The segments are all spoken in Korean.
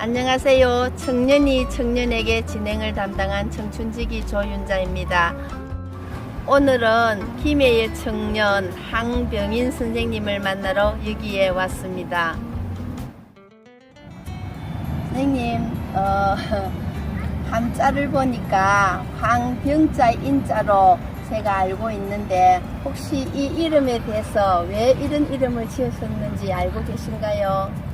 안녕하세요. 청년이 청년에게 진행을 담당한 청춘지기 조윤자입니다. 오늘은 김해의 청년 황병인 선생님을 만나러 여기에 왔습니다. 선생님, 한자를 보니까 황병자 인자로 제가 알고 있는데 혹시 이 이름에 대해서 왜 이런 이름을 지으셨는지 알고 계신가요?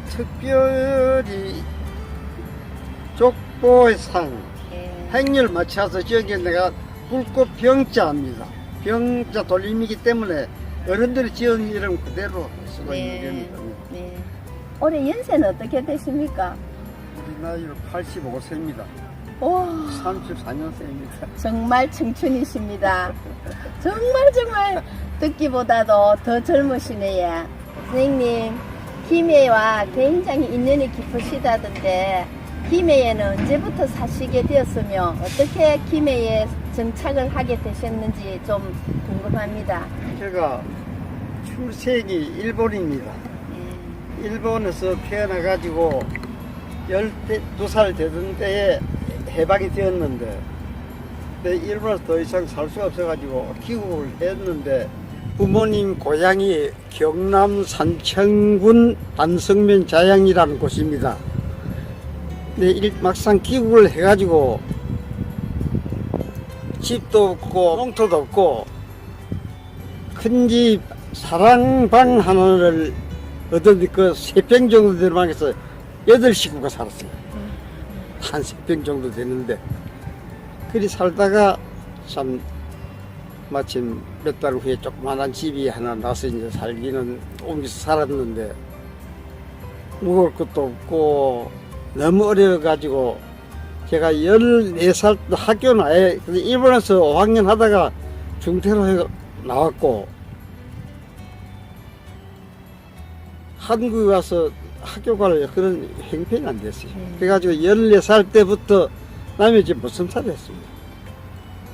특별히 족보상 예. 행렬 맞춰서 지은 내가 불꽃 병자입니다. 병자 돌림이기 때문에 어른들이 지은 이름 그대로 쓰고 있는 이름입니다. 네. 올해 연세는 어떻게 되십니까? 우리 나이로 85세입니다. 오, 34년생입니다. 정말 청춘이십니다. 정말 듣기보다도 더 젊으시네요. 선생님, 김해와 굉장히 인연이 깊으시다던데 김해에는 언제부터 사시게 되었으며 어떻게 김해에 정착을 하게 되셨는지 좀 궁금합니다. 제가 출생이 일본입니다. 일본에서 태어나가지고 12살 되던 때에 해방이 되었는데 일본에서 더 이상 살 수 없어가지고 귀국을 했는데 부모님 고향이 경남 산청군 반성면 자양이라는 곳입니다. 근데 막상 귀국을 해가지고 집도 없고 농토도 없고 큰 집 사랑방 하나를 얻었는데 그 3평 정도 되는 방에서 8식구가 살았어요. 한 3평 정도 되는데 그리 살다가 참 마침 몇 달 후에 조그만한 집이 하나 나서 이제 살기는 옮겨서 살았는데 먹을 것도 없고 너무 어려워가지고 제가 14살 때 학교는 아예 일본에서 5학년 하다가 중퇴로 나왔고 한국에 와서 학교 갈 그런 형편이 안 됐어요. 그래가지고 14살 때부터 남의 집 머슴살이 했습니다.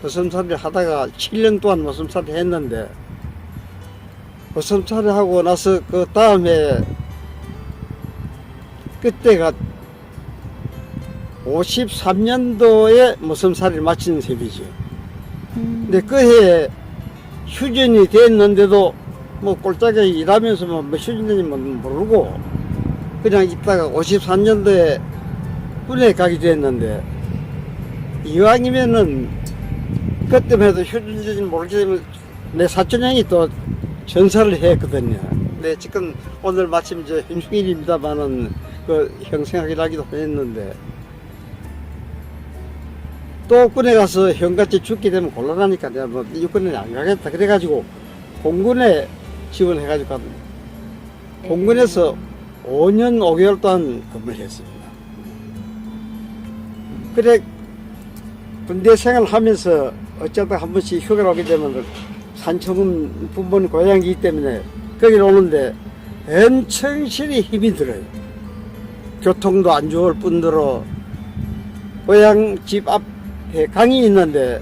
머슴살이를 하다가 7년 동안 머슴살이 했는데 머슴살이 하고 나서 그 다음에 그때가 53년도에 머슴살이를 마친 셈이죠. 근데 그 해에 휴전이 됐는데도 뭐 꼴짝에 일하면서 뭐 휴전인지 모르고 그냥 있다가 53년도에 군에 가게 됐는데 이왕이면은 그때만 해도 휴전인지 모르기 때문에 내 사촌형이 또 전사를 했거든요. 근데 지금 오늘 마침 저 임충일입니다만은 그 형생하기라기도 했는데 또 군에 가서 형같이 죽게 되면 곤란하니까 내가 뭐 육군에 안 가겠다 그래가지고 공군에 지원해가지고 갔는데 공군에서 5년 5개월 동안 근무를 했습니다. 그래 군대 생활을 하면서 어쩌다 한 번씩 휴가를 오게 되면 산청은 부모님 고향이기 때문에 거기 오는데 엄청 실이 힘이 들어요. 교통도 안 좋을 뿐더러 고향 집 앞에 강이 있는데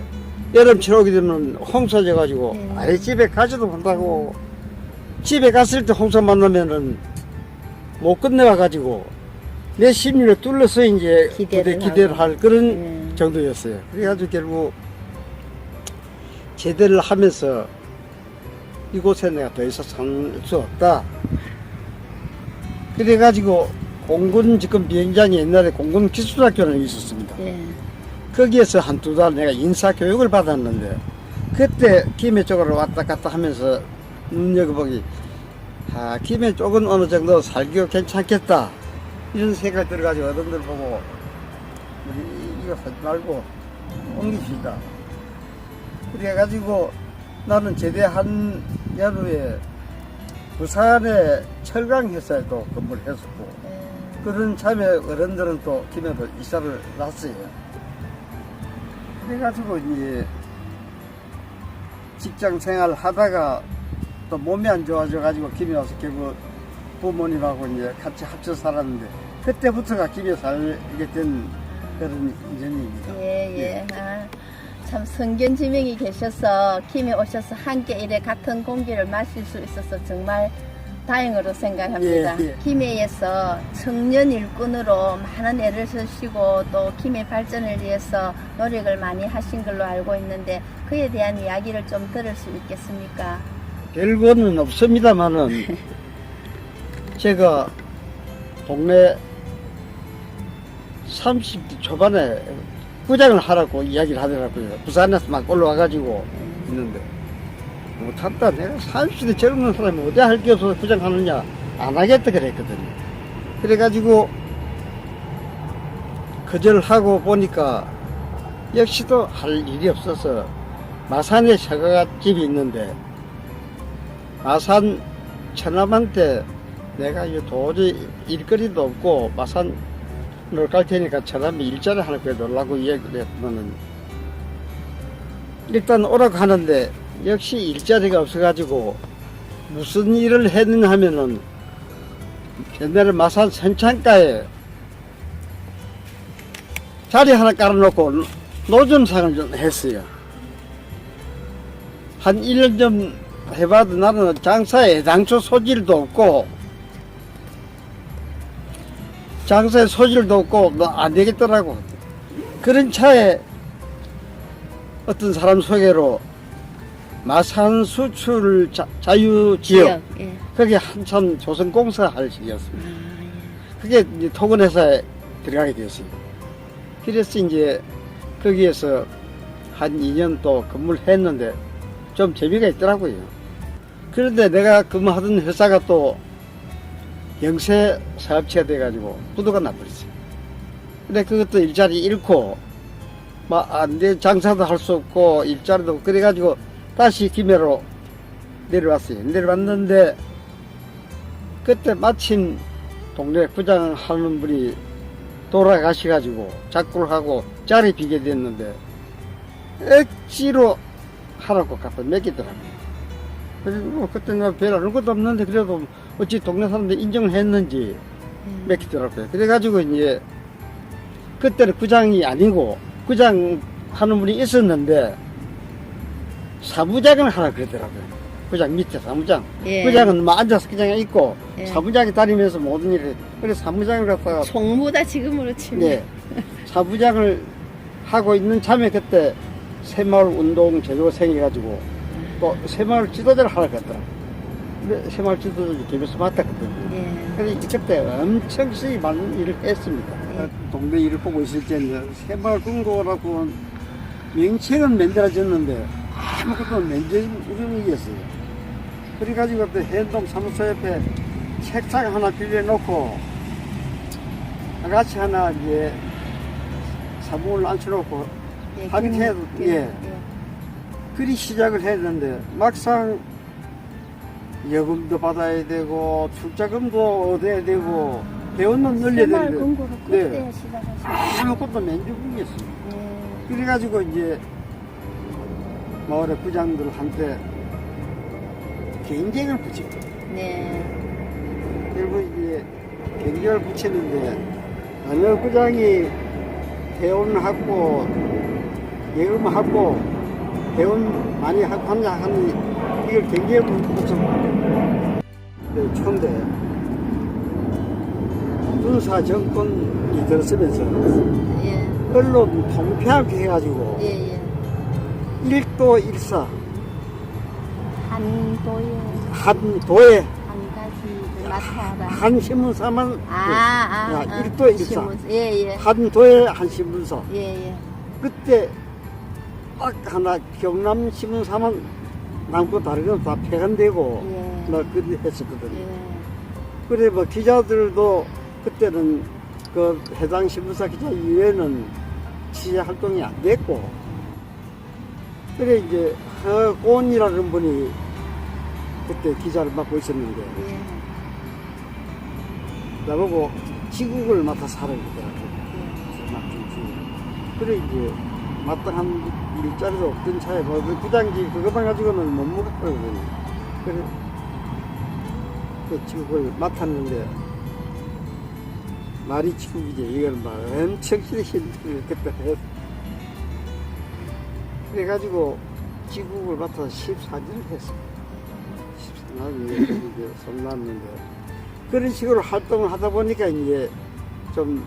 여름철 오게 되면 홍수 져가지고 아예 집에 가지도 못하고 집에 갔을 때 홍수 만나면은 못 건너와가지고 내 심리를 뚫려서 이제 기대를 할 그런 정도였어요. 그래가지고 결국 제대를 하면서 이곳에 내가 더 이상 살 수 없다. 그래가지고 공군 지금 비행장에 옛날에 공군 기술학교는 있었습니다. 거기에서 한두 달 내가 인사교육을 받았는데 그때 김해 쪽으로 왔다 갔다 하면서 눈여겨보기 김해 쪽은 어느 정도 살기가 괜찮겠다 이런 생각이 들어가지고 어른들 보고 우리 이거 하지 말고 옮깁시다. 그래가지고 나는 제대한 연후에 부산의 철강회사에도 근무를 했었고 그런 참에 어른들은 또 김해로 이사를 났어요. 그래가지고 이제 직장 생활을 하다가 또 몸이 안 좋아져가지고 김해 와서 결국 부모님하고 이제 같이 합쳐 살았는데 그때부터가 김해 살게 된 그런 인연입니다. 예. 참 성견지명이 계셔서 김해 오셔서 함께 이래 같은 공기를 마실 수 있어서 정말 다행으로 생각합니다. 예, 예. 김해에서 청년 일꾼으로 많은 애를 쓰시고 또 김해 발전을 위해서 노력을 많이 하신 걸로 알고 있는데 그에 대한 이야기를 좀 들을 수 있겠습니까? 별거는 없습니다만은 제가 동네 30대 초반에 부장을 하라고 이야기를 하더라고요. 부산에서 막 올라와가지고 있는데 못한다. 내가 30대 젊은 사람이 어디 할 게 없어서 부장하느냐 안 하겠다 그랬거든요. 그래가지고 거절하고 보니까 역시도 할 일이 없어서 마산에 사과집이 있는데 마산 처남한테 내가 이거 도저히 일거리도 없고 마산으로 갈 테니까 처남이 일자리 하나 구해달라고 이야기를 했더니 일단 오라고 하는데 역시 일자리가 없어가지고 무슨 일을 했느냐 하면은 옛날에 마산 선창가에 자리 하나 깔아놓고 노점상을 좀 했어요. 한 1년 좀 해봐도 나는 장사에 애당초 소질도 없고 장사에 소질도 없고 뭐 안 되겠더라고. 그런 차에 어떤 사람 소개로 마산 수출 자유지역 예. 거기 한참 조선공사 할 시기였습니다. 그게 이제 토건회사에 들어가게 되었어요. 그래서 이제 거기에서 한 2년 또 근무를 했는데 좀 재미가 있더라고요. 그런데 내가 근무하던 회사가 또 영세 사업체가 돼가지고 부도가 나버렸어요. 근데 그것도 일자리 잃고 막 안돼 장사도 할 수 없고 일자리도 없고 그래가지고 다시 김해로 내려왔어요. 내려왔는데 그때 마침 동네 부장하는 분이 돌아가셔가지고 작고를 하고 자리 비게 됐는데 억지로 하라고 갖다 맡기더라고요. 그래서 뭐 그때 내가 별 아무것도 없는데 그래도 어찌 동네 사람들이 인정을 했는지 맡기더라고요. 그래가지고 이제 그때는 부장이 아니고 부장 하는 분이 있었는데 사무장을 하라 그러더라고요. 부장 밑에 사무장. 예. 부장은 뭐 앉아서 그냥 있고 예. 사무장이 다니면서 모든 일을 그래서 사무장을 갖다가 총무다 지금으로 치면. 네, 사부장을 하고 있는 참에 그때 새마을 운동 제도가 생겨가지고 또 새마을 지도자를 하라 그랬더라. 근데 새마을 지도자 개별서 맡았거든요. 예. 그래서 그때 엄청나게 많은 일을 했습니다. 예. 동네 일을 보고 있을 때 이제 새마을 금고라고 명칭은 만들어졌는데 아무것도 면적이었어요. 그래가지고 그때 해운동 사무소 옆에 책상 하나 빌려놓고 아가씨 하나 이제 사무를 앉혀놓고 예, 하긴 해도 예. 그리 시작을 했는데 막상 여금도 받아야 되고 출자금도 얻어야 되고 배우는 늘려야 새마을 되는데 금고로 네. 그때 시작하셨어요. 아무것도 면적이었어요. 예. 그래가지고 이제 마을의 부장들한테 경쟁을 붙이고 네. 결국 이제 경쟁을 붙이는데 어느 부장이 회원하고 예금하고 회원 많이 하느냐 하니 이걸 경쟁을 붙여서 네, 초인데 군사 정권이 들었으면서 예. 언론 통폐합 해가지고 예. 예. 일도 일사 한도에 한 도에 한 가지 맡아라. 한 신문사만 일도 일사 신문. 예, 예. 한 도에 한 신문사 예, 예. 그때 딱 하나 경남 신문사만 남고 다른 건 다 폐간되고 예. 나 그렇게 했었거든요. 예. 그래 뭐 기자들도 그때는 그 해당 신문사 기자 이외에는 취재 활동이 안 됐고 그래 이제 허곤이라는 분이 그때 기자를 맡고 있었는데 예. 나보고 지국을 맡아서 하라고 그러더라고요. 그래 이제 마땅한 일자리도 없던 차에 뭐 부장지 그것만 가지고는 못 먹었거든요. 그래 그 지국을 맡았는데 말이 지국이지 이건 막 엄청 힘들게 그때 했어. 그래가지고 지국을 맡아서 14년을 했어. 나는 이제 성났는데 그런 식으로 활동을 하다 보니까 이제 좀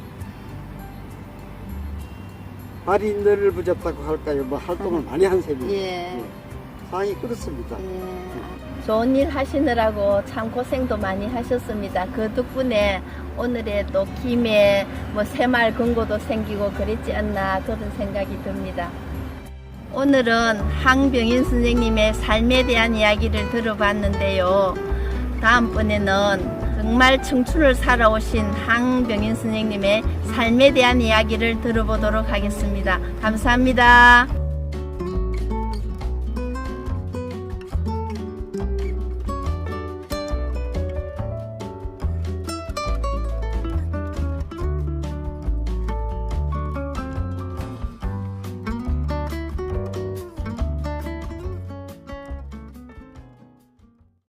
발이 넓어졌다고 할까요? 뭐 활동을 많이 한 셈이에요. 예. 상황이 그렇습니다. 예. 좋은 일 하시느라고 참 고생도 많이 하셨습니다. 그 덕분에 오늘의 또 김에 뭐 새마을 금고도 생기고 그랬지 않나 그런 생각이 듭니다. 오늘은 황병인 선생님의 삶에 대한 이야기를 들어봤는데요. 다음번에는 정말 청춘을 살아오신 황병인 선생님의 삶에 대한 이야기를 들어보도록 하겠습니다. 감사합니다.